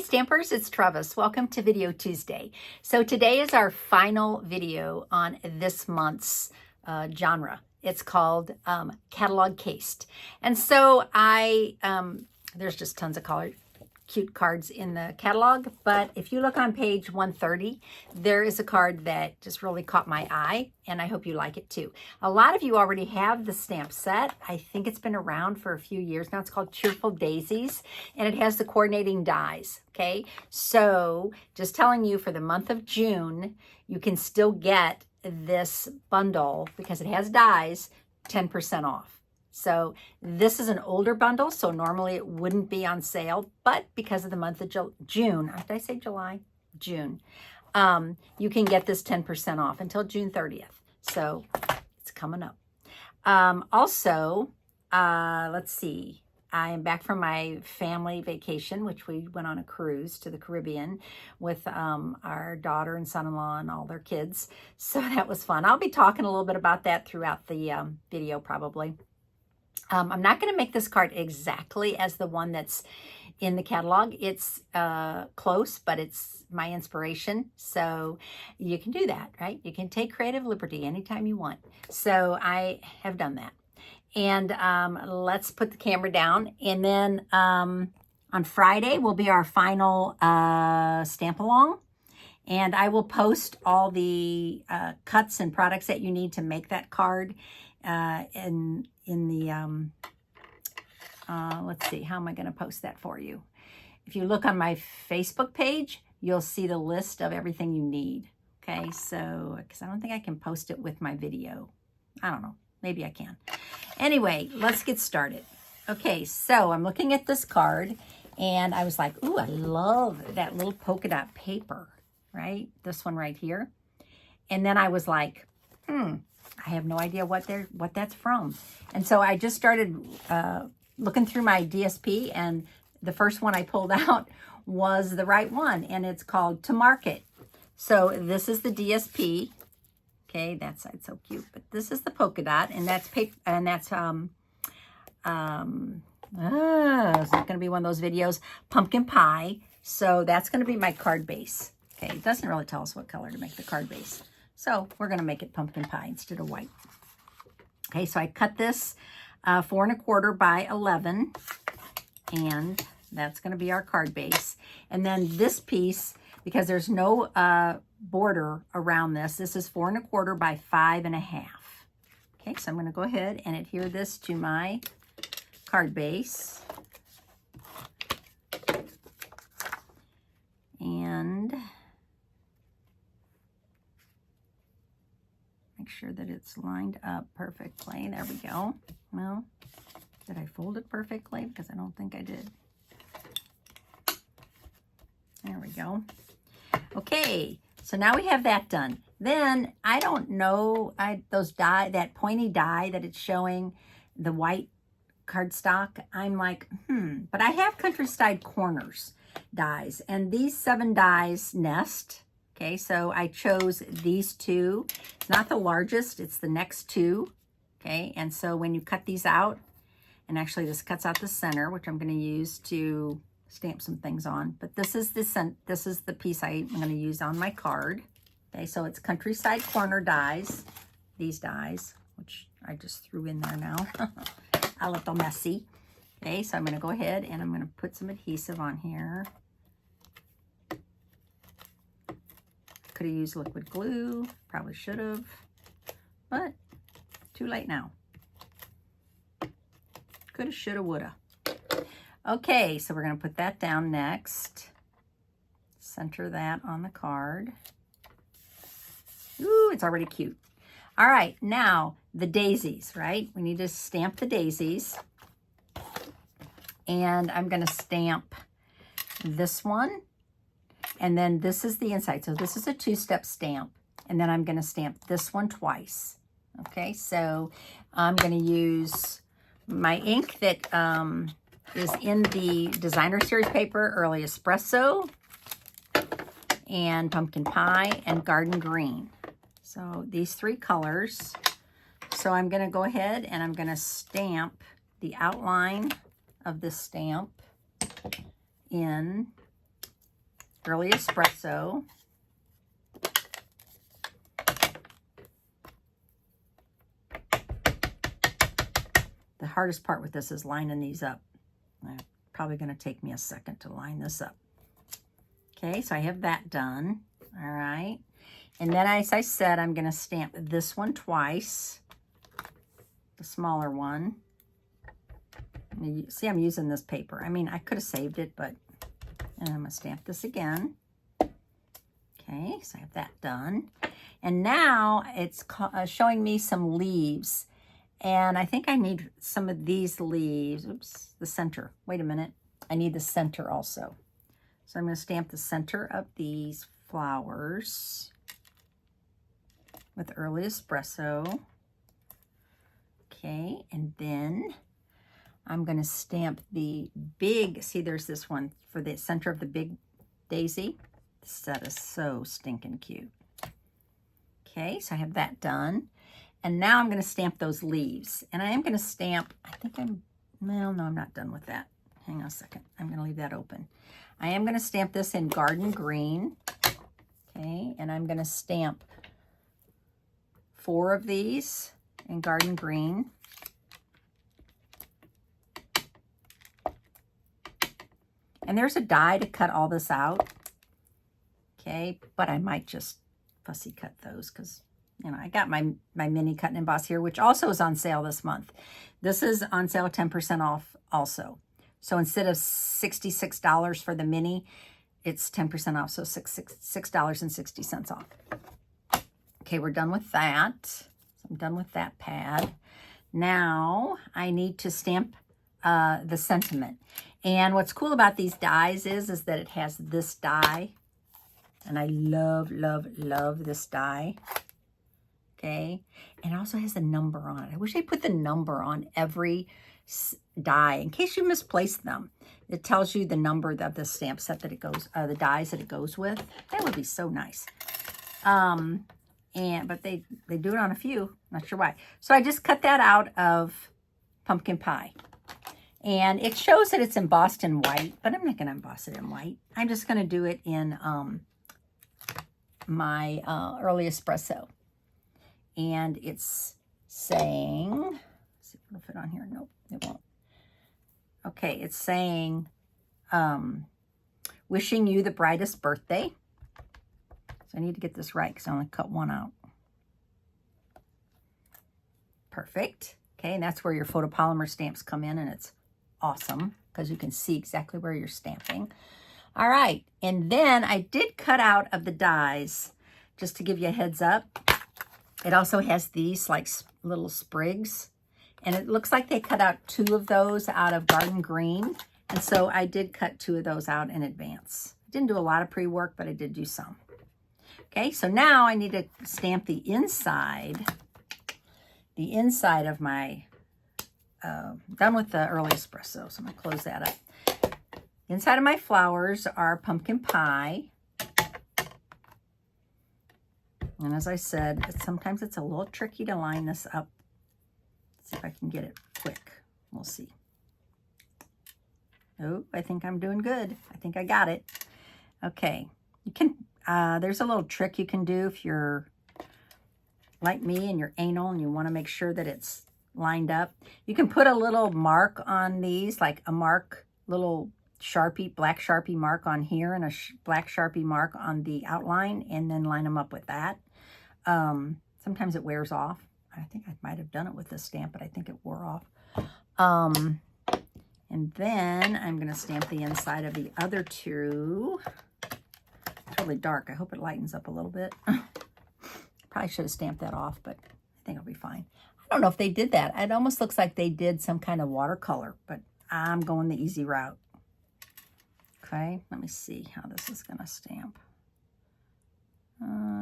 Stampers, it's Trevis. Welcome to Video Tuesday. So today is our final video on this month's genre. It's called Catalog Cased. And so there's just tons of cute cards in the catalog, but if you look on page 130, there is a card that just really caught my eye, and I hope you like it too. A lot of you already have the stamp set. I think it's been around for a few years now. It's called Cheerful Daisies, and it has the coordinating dies, okay? So just telling you, for the month of June, you can still get this bundle, because it has dies, 10% off. So this is an older bundle, so normally it wouldn't be on sale, but because of the month of June, did I say July? June. You can get this 10% off until June 30th. So it's coming up. Let's see. I am back from my family vacation, which we went on a cruise to the Caribbean with our daughter and son-in-law and all their kids. So that was fun. I'll be talking a little bit about that throughout the video probably. I'm not going to make this card exactly as the one that's in the catalog. It's close, but it's my inspiration. So you can do that, right? You can take creative liberty anytime you want. So I have done that. And let's put the camera down. And then on Friday will be our final stamp along. And I will post all the cuts and products that you need to make that card in the, let's see, how am I going to post that for you? If you look on my Facebook page, you'll see the list of everything you need. Okay, so, because I don't think I can post it with my video. I don't know. Maybe I can. Anyway, let's get started. Okay, so I'm looking at this card, and I was like, ooh, I love that little polka dot paper, right? This one right here. And then I was like, I have no idea what that's from. And so I just started looking through my DSP, and the first one I pulled out was the right one, and it's called To Market. So this is the DSP. Okay, that side's so cute, but this is the polka dot, and that's paper, and that's it's going to be one of those videos, pumpkin pie. So that's going to be my card base. Okay, it doesn't really tell us what color to make the card base. So we're going to make it pumpkin pie instead of white. Okay, so I cut this 4 1/4 by 11, and that's going to be our card base. And then this piece, because there's no border around this, this is 4 1/4 by 5 1/2. Okay, so I'm going to go ahead and adhere this to my card base. And make sure that it's lined up perfectly. There we go. Well, did I fold it perfectly? Because I don't think I did. There we go. Okay, so now we have that done. Then I don't know, that pointy die that it's showing, the white cardstock. I'm like, but I have countryside corners dies, and these 7 dies nest. Okay, so I chose these 2. It's not the largest, it's the next 2. Okay, and so when you cut these out, and actually this cuts out the center, which I'm going to use to stamp some things on, but this is the piece I'm going to use on my card. Okay, so it's countryside corner dies, these dies, which I just threw in there now, a little messy. Okay, so I'm going to go ahead and I'm going to put some adhesive on here. Could have used liquid glue, probably should have, but too late now. Coulda, shoulda, woulda. Okay, so we're going to put that down next. Center that on the card. Ooh, it's already cute. All right, now the daisies, right? We need to stamp the daisies. And I'm going to stamp this one. And then this is the inside. So this is a 2-step stamp. And then I'm going to stamp this one twice. Okay, so I'm going to use my ink that is in the Designer Series paper, Early Espresso, and Pumpkin Pie, and Garden Green. So these 3 colors. So I'm going to go ahead and I'm going to stamp the outline of this stamp in early espresso. The hardest part with this is lining these up. It's probably going to take me a second to line this up. Okay, so I have that done. All right. And then, as I said, I'm going to stamp this one twice. The smaller one. See, I'm using this paper. I mean, I could have saved it, but and I'm going to stamp this again. Okay, so I have that done. And now it's showing me some leaves. And I think I need some of these leaves. Oops, the center. Wait a minute. I need the center also. So I'm going to stamp the center of these flowers with early espresso. Okay, and then I'm going to stamp the big, see there's this one for the center of the big daisy. That is so stinking cute. Okay, so I have that done. And now I'm going to stamp those leaves. And I am going to stamp, I think well, no, I'm not done with that. Hang on a second. I'm going to leave that open. I am going to stamp this in garden green. Okay, and I'm going to stamp 4 of these in garden green. And there's a die to cut all this out. Okay, but I might just fussy cut those because, you know, I got my mini cut and emboss here, which also is on sale this month. This is on sale 10% off also. So instead of $66 for the mini, it's 10% off, so $6.60 off. Okay, we're done with that. So I'm done with that pad. Now I need to stamp the sentiment. And what's cool about these dies is that it has this die. And I love, love, love this die. Okay, and it also has the number on it. I wish I put the number on every die in case you misplaced them. It tells you the number of the stamp set that it goes, the dies that it goes with. That would be so nice. But they do it on a few. Not sure why. So I just cut that out of pumpkin pie, and it shows that it's embossed in white, but I'm not going to emboss it in white. I'm just going to do it in my early espresso. And it's saying, let's see if it'll fit on here. Nope, it won't. Okay, it's saying, wishing you the brightest birthday. So I need to get this right because I only cut one out. Perfect. Okay, and that's where your photopolymer stamps come in, and it's awesome because you can see exactly where you're stamping. All right, and then I did cut out of the dies, just to give you a heads up. It also has these like little sprigs, and it looks like they cut out 2 of those out of garden green. And so I did cut 2 of those out in advance. I didn't do a lot of pre-work, but I did do some. Okay, so now I need to stamp the inside of my, done with the early espresso. So I'm gonna close that up. Inside of my flowers are pumpkin pie. And as I said, sometimes it's a little tricky to line this up. Let's see if I can get it quick. We'll see. Oh, I think I'm doing good. I think I got it. Okay. You can, there's a little trick you can do if you're like me and you're anal and you want to make sure that it's lined up. You can put a little mark on these, like a mark, little Sharpie, black Sharpie mark on here and a black Sharpie mark on the outline, and then line them up with that. Sometimes it wears off. I think I might have done it with this stamp, but I think it wore off. And then I'm going to stamp the inside of the other 2. It's really dark. I hope it lightens up a little bit. Probably should have stamped that off, but I think it'll be fine. I don't know if they did that. It almost looks like they did some kind of watercolor, but I'm going the easy route. Okay, let me see how this is going to stamp.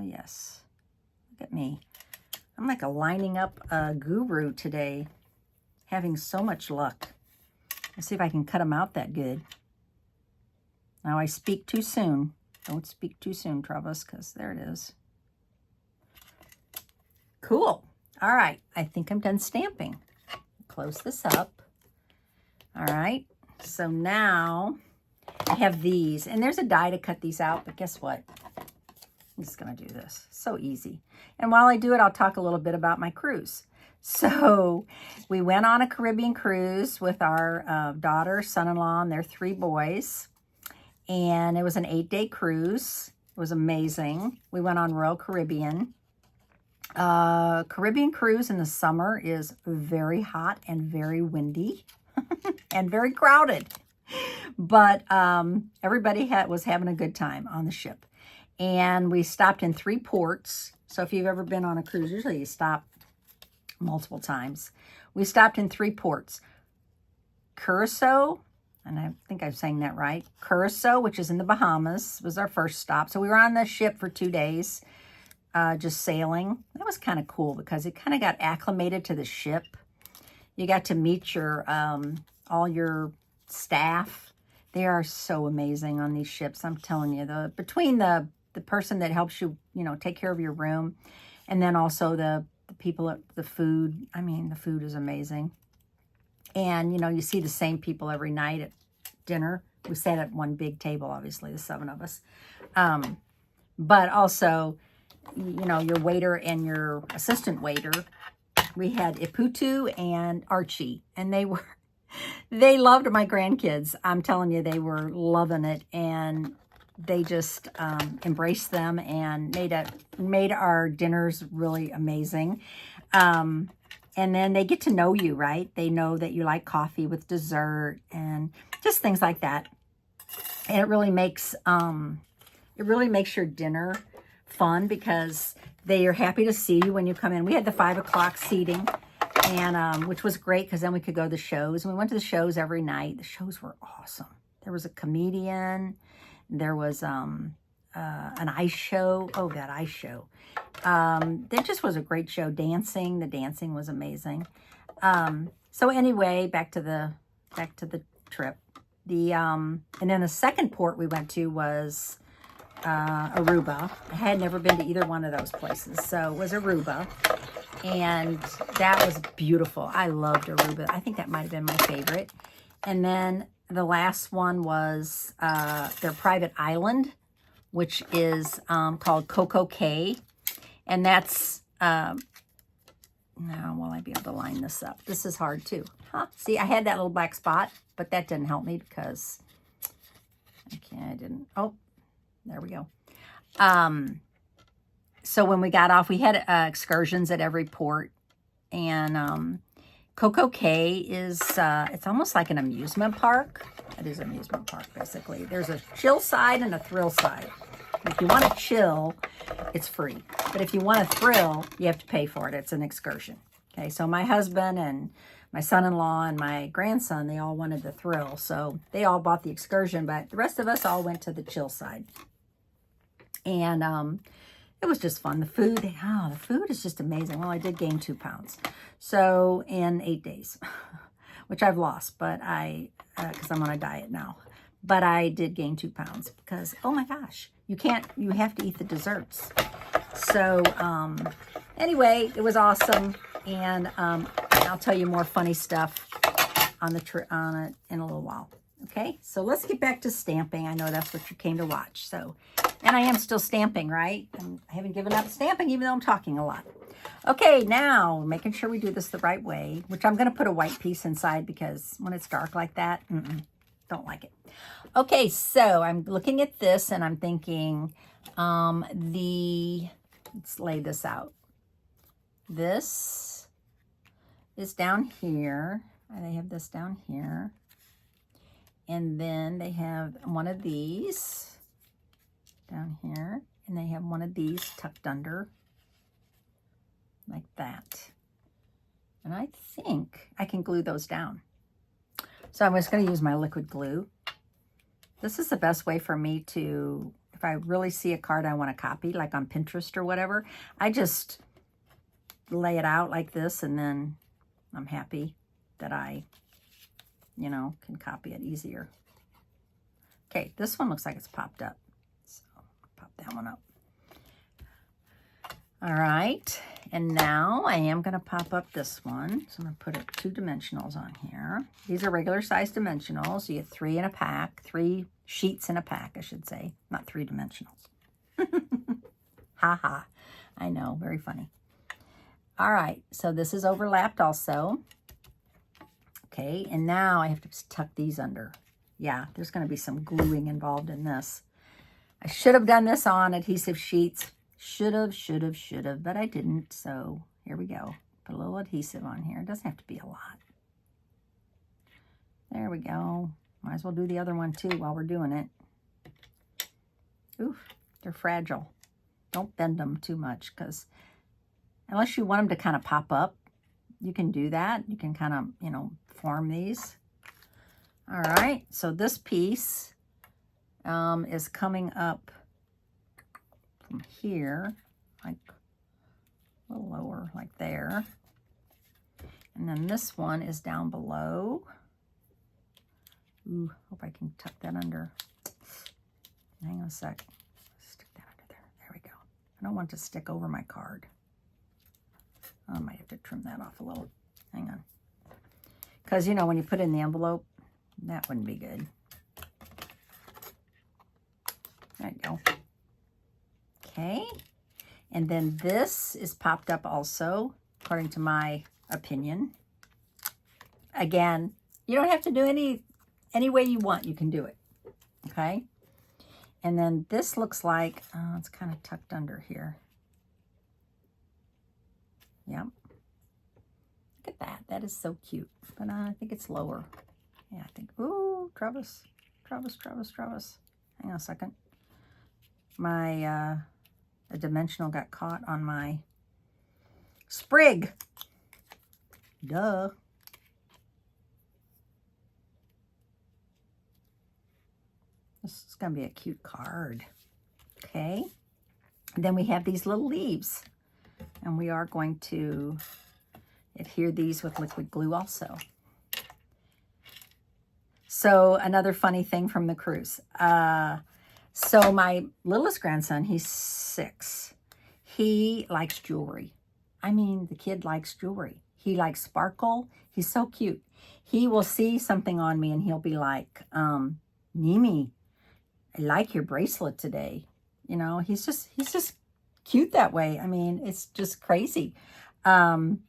Yes. Look at me. I'm like a lining up guru today. Having so much luck. Let's see if I can cut them out that good. Now I speak too soon. Don't speak too soon, Trevis, because there it is. Cool. All right. I think I'm done stamping. Close this up. All right. So now, I have these, and there's a die to cut these out, but guess what? I'm just going to do this. So easy. And while I do it, I'll talk a little bit about my cruise. So we went on a Caribbean cruise with our daughter, son-in-law, and their 3 boys. And it was an 8-day cruise. It was amazing. We went on Royal Caribbean. Caribbean cruise in the summer is very hot and very windy and very crowded. But everybody was having a good time on the ship. And we stopped in 3 ports. So if you've ever been on a cruise, usually you stop multiple times. We stopped in 3 ports. Curacao, and I think I'm saying that right. Curacao, which is in the Bahamas, was our first stop. So we were on the ship for 2 days, just sailing. That was kind of cool because it kind of got acclimated to the ship. You got to meet your all your staff. They are so amazing on these ships. I'm telling you, between the person that helps you, take care of your room, and then also the people at the food. I mean, the food is amazing. And, you see the same people every night at dinner. We sat at one big table, obviously, the 7 of us. But also, your waiter and your assistant waiter. We had Iputu and Archie, and they loved my grandkids. I'm telling you, they were loving it, and they just embraced them and made our dinners really amazing. And then they get to know you, right? They know that you like coffee with dessert and just things like that. And it really makes your dinner fun because they are happy to see you when you come in. We had the 5 o'clock seating, and which was great because then we could go to the shows. And we went to the shows every night. The shows were awesome. There was a comedian. There was an ice show. Oh, that ice show. It just was a great show. Dancing. The dancing was amazing. So anyway, back to the trip. And then the second port we went to was Aruba. I had never been to either one of those places. So it was Aruba. And that was beautiful. I loved Aruba. I think that might have been my favorite. And then the last one was their private island, which is called Coco Cay. And that's, now will I be able to line this up? This is hard too. Huh? See, I had that little black spot, but that didn't help me because, I didn't. Oh, there we go. So when we got off, we had excursions at every port. And Coco Cay is, it's almost like an amusement park. It is an amusement park, basically. There's a chill side and a thrill side. If you want to chill, it's free. But if you want to thrill, you have to pay for it. It's an excursion. Okay, so my husband and my son-in-law and my grandson, they all wanted the thrill. So they all bought the excursion, but the rest of us all went to the chill side. And it was just fun. The food is just amazing. Well, I did gain 2 pounds. So in 8 days, which I've lost, but because I'm on a diet now. But I did gain 2 pounds because, oh my gosh, you have to eat the desserts. So anyway, it was awesome. And I'll tell you more funny stuff on it in a little while. Okay, so let's get back to stamping. I know that's what you came to watch. So, and I am still stamping, right? I haven't given up stamping, even though I'm talking a lot. Okay, now making sure we do this the right way, which I'm going to put a white piece inside because when it's dark like that, don't like it. Okay, so I'm looking at this and I'm thinking, let's lay this out. This is down here. They have this down here. And then they have one of these down here. And they have one of these tucked under like that. And I think I can glue those down. So I'm just going to use my liquid glue. This is the best way for me to, if I really see a card I want to copy, like on Pinterest or whatever, I just lay it out like this, and then I'm happy that I, can copy it easier. Okay, this one looks like it's popped up. So I'll pop that one up. All right, and now I am going to pop up this one. So I'm going to put 2 dimensionals on here. These are regular size dimensionals. You get 3 in a pack, 3 Sheets in a pack, I should say, not 3-dimensional. Ha ha. I know, very funny. All right, so this is overlapped also. Okay, and now I have to tuck these under. Yeah, there's going to be some gluing involved in this. I should have done this on adhesive sheets. Should have, but I didn't. So here we go. Put a little adhesive on here. It doesn't have to be a lot. There we go. Might as well do the other one too while we're doing it. Oof, they're fragile. Don't bend them too much, because unless you want them to kind of pop up, you can do that. You can kind of, you know, form these. All right, so this piece is coming up from here, like a little lower, like there. And then this one is down below. Ooh, hope I can tuck that under. Hang on a sec. Stick that under there. There we go. I don't want it to stick over my card. I might have to trim that off a little. Hang on. Because, you know, when you put it in the envelope, that wouldn't be good. There you go. Okay. And then this is popped up also, according to my opinion. Again, you don't have to do any way you want. You can do it. Okay. And then this looks like, it's kind of tucked under here. Yep. Look at that. That is so cute. But I think it's lower. Yeah, I think, ooh, Trevis. Hang on a second. My, the dimensional got caught on my sprig. Duh. This is going to be a cute card. Okay. And then we have these little leaves. And we are going to adhere these with liquid glue also. So another funny thing from the cruise. So my littlest grandson, he's 6. He likes jewelry. I mean, the kid likes jewelry. He likes sparkle. He's so cute. He will see something on me and he'll be like, Mimi, I like your bracelet today. You know, he's just cute that way. I mean, it's just crazy. And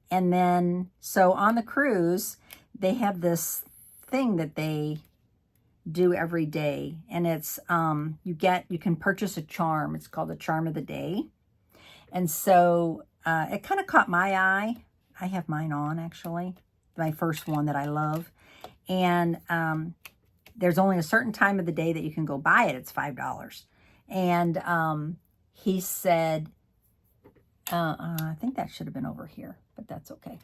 then, so on the cruise, they have this thing that they do every day. And it's, you can purchase a charm. It's called the Charm of the Day. And so it kind of caught my eye. I have mine on, actually. My first one that I love. And there's only a certain time of the day that you can go buy it. It's $5. And he said, I think that should have been over here, but that's okay.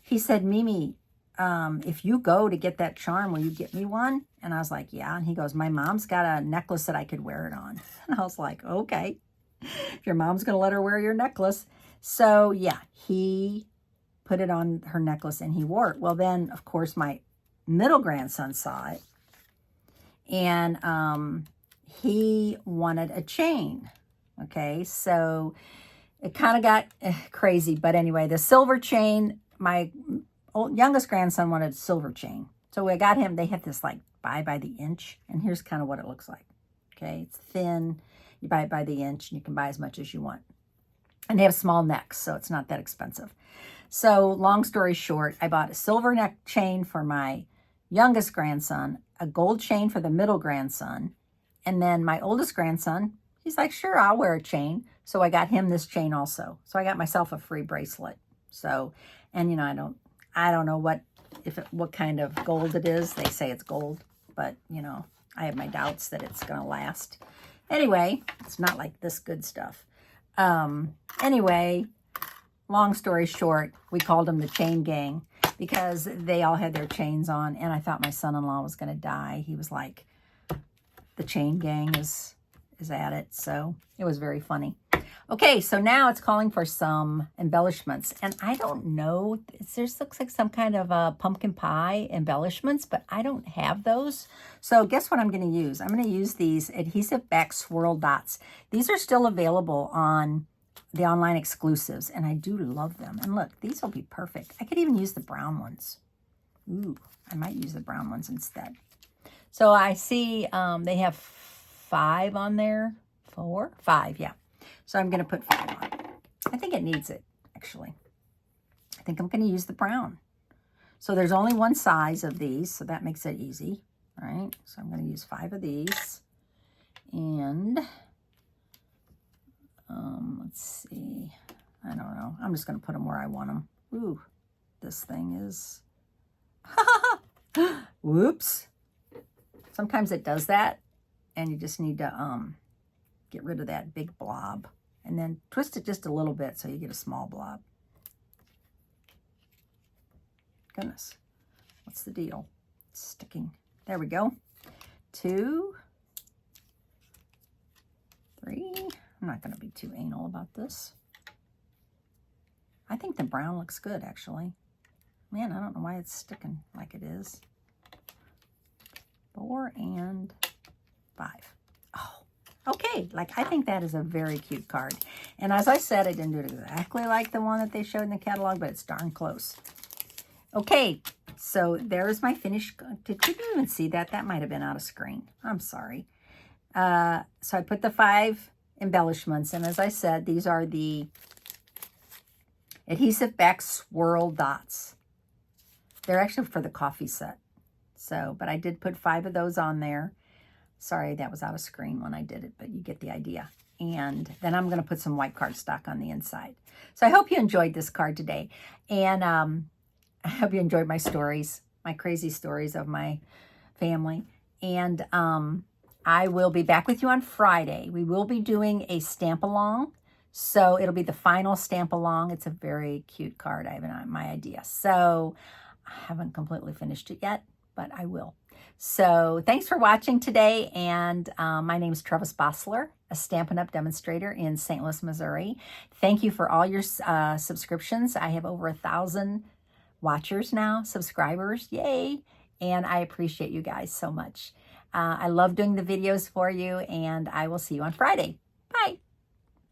He said, Mimi, if you go to get that charm, will you get me one? And I was like, yeah. And he goes, my mom's got a necklace that I could wear it on. And I was like, okay, if your mom's going to let her wear your necklace. So yeah, he put it on her necklace and he wore it. Well, then of course my middle grandson saw it and he wanted a chain. Okay, so it kind of got crazy. But anyway, the silver chain, my youngest grandson wanted a silver chain. So I got him, they had this like buy by the inch. And here's kind of what it looks like. Okay, it's thin. You buy it by the inch and you can buy as much as you want. And they have small necks, so it's not that expensive. So long story short, I bought a silver neck chain for my youngest grandson, a gold chain for the middle grandson. And then my oldest grandson, he's like, sure, I'll wear a chain. So I got him this chain also. So I got myself a free bracelet. So, and you know, I don't know what kind of gold it is. They say it's gold, but you know, I have my doubts that it's going to last. Anyway, it's not like this good stuff. Anyway, long story short, we called them the Chain Gang because they all had their chains on, and I thought my son-in-law was going to die. He was like, the Chain Gang is at it. So it was very funny. Okay, so now it's calling for some embellishments. And I don't know, this looks like some kind of pumpkin pie embellishments, but I don't have those. So guess what I'm going to use? I'm going to use these adhesive back swirl dots. These are still available on the online exclusives, and I do love them. And look, these will be perfect. I could even use the brown ones. Ooh, I might use the brown ones instead. So I see they have 5 on there. 4? 5, yeah. So I'm going to put 5 on. I think it needs it, actually. I think I'm going to use the brown. So there's only one size of these, so that makes it easy, right? So I'm going to use 5 of these. And let's see. I don't know. I'm just going to put them where I want them. Ooh, this thing is... Whoops. Sometimes it does that, and you just need to get rid of that big blob. And then twist it just a little bit so you get a small blob. Goodness, what's the deal? It's sticking. There we go. 2, 3. I'm not going to be too anal about this. I think the brown looks good, actually. Man, I don't know why it's sticking like it is. 4 and 5. Oh, okay. Like, I think that is a very cute card. And as I said, I didn't do it exactly like the one that they showed in the catalog, but it's darn close. Okay, so there's my finished. Did you even see that? That might have been out of screen. I'm sorry. So I put the 5 embellishments, and as I said, these are the adhesive back swirl dots. They're actually for the coffee set. So, but I did put 5 of those on there. Sorry, that was out of screen when I did it, but you get the idea. And then I'm going to put some white cardstock on the inside. So I hope you enjoyed this card today. And I hope you enjoyed my stories, my crazy stories of my family. And I will be back with you on Friday. We will be doing a stamp along. So it'll be the final stamp along. It's a very cute card. I have my idea. So I haven't completely finished it yet, but I will. So thanks for watching today. And my name is Trevis Bossler, a Stampin' Up! Demonstrator in St. Louis, Missouri. Thank you for all your subscriptions. I have over 1,000 watchers now, subscribers, yay. And I appreciate you guys so much. I love doing the videos for you, and I will see you on Friday.